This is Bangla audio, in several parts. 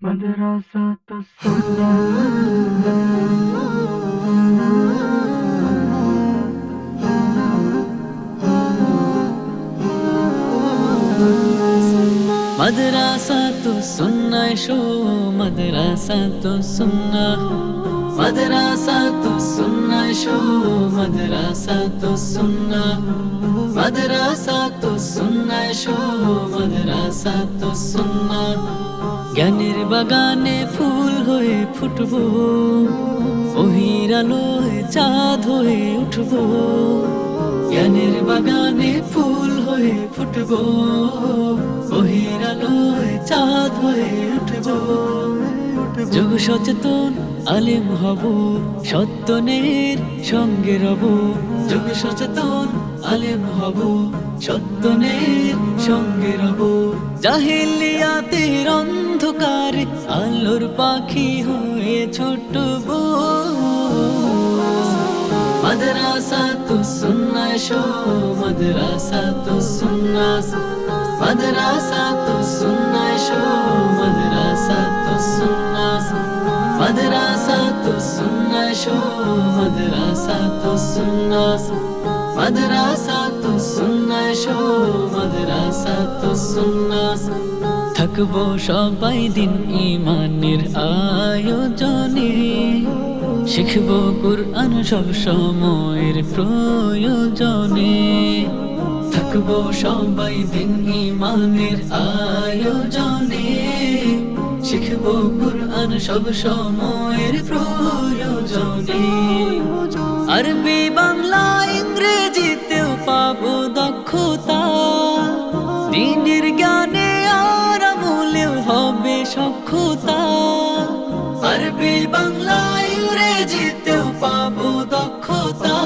मदरसा सुन्ना मदरसा तो सुन्ना शो मदरसा तो सुन्ना मदरसा तो सुन्ना शो मदरसा तो सुन्ना मदरसा तो सुन्ना शो मदरसा तो सुन्ना জ্ঞানের বাগানে ফুল হয়ে ফুটবো ওহির আলোয় চাঁদ হয়ে উঠবো জ্ঞানের বাগানে ফুল হয়ে ফুটবো ওহির আলোয় চাঁদ হয়ে উঠবো যুগ সচেতন আলেম হব সত্যনের সঙ্গে রব যুগ সচেতন আলেম হব সত্যনের সঙ্গে রব জাহেলিয়াতের অন্ধকার আলোর পাখি হয়ে ছুটবো मदरसा तो सुन्ना शो मदरसा तो सुन्ना मदरसा तो सुन्ना शो मदरसा तो सुन्ना मदरसा तो सुन्ना शो मदरसा तो सुन्ना मदरसा तो सुन्ना शो मदरसा तो सुन्ना থাকবো সবাই দিন ঈমানের আয়োজনে শিখবো কুরআন সব সময়ের প্রয়োজনে থাকবো সবাই দিন ঈমানের আয়োজনে শিখবো কুরআন সব সময়ের প্রয়োজনে আরবি বাংলা ইংরেজিতেও পাবো দক্ষতা দ্বীনের জ্ঞানে আর আমলেও হবে সক্ষতা আরবি বাংলা ইংরেজিতেও পাবো দক্ষতা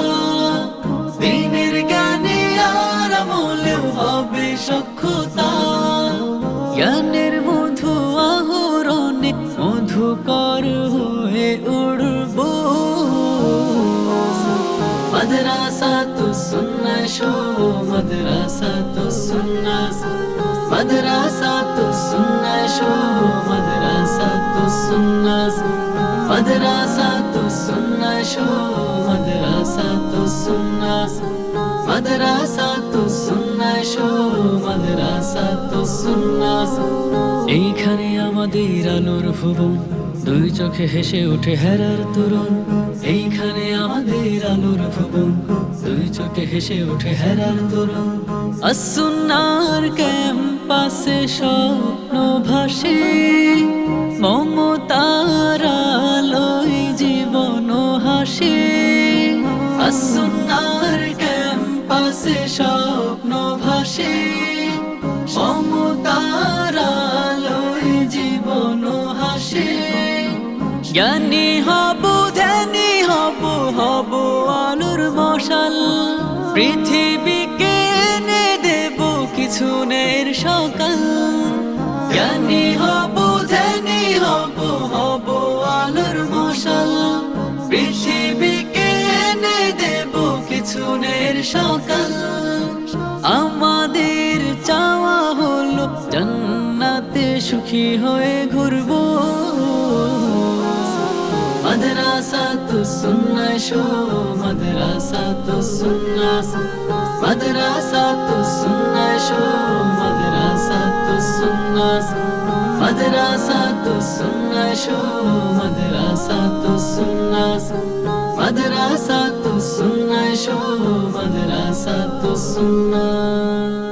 দ্বীনের জ্ঞানে আর আমলেও হবে সক্ষতা জ্ঞানের মধু আহরণে মধুকর হয়ে উড়বো मदरसा तो सुन्ना शो मदरसा तो सुन्ना मदरसा तो सुन्ना शो मदरसा तो सुन्ना मदरसा तो सुन्ना शो मदरसा तो सुन्ना मदरसा तो सुन्ना शो मदरसा तो सुन्ना এইখানে আমাদের আলোর ভুবন দুই চোখে হেসে ওঠে হেরার তরুণ এইখানে আমাদের আলোর ভুবন দুই চোখে হেসে ওঠে হেরার তরুণ আসুন্নার ক্যাম্পাসে স্বপ্ন ভাসে মমতার আলোয় জীবন হাসে আসুন্নার ক্যাম্পাসে স্বপ্ন ভাসে মমতার আলোয় জীবন হাসে জ্ঞানী হব ধ্যানী হব হব আলোর মশাল পৃথিবীকে এনে দেব কিছুনের সকাল জ্ঞানী হব ধ্যানী হব হব আলোর মশাল পৃথিবীকে এনে দেব কিছুনের সকাল আমাদের চাওয়া হলো জান্নাতে সুখী হয়ে ঘুরবো मदरसा तो सुन्ना शो मदरसा तो सुन्ना मदरसा तो सुन्ना शो मदरसा तो सुन्ना मदरसा तो सुन्ना शो मदरसा तो सुन्ना मदरसा तो सुन्ना शो मदरसा तो सुन्ना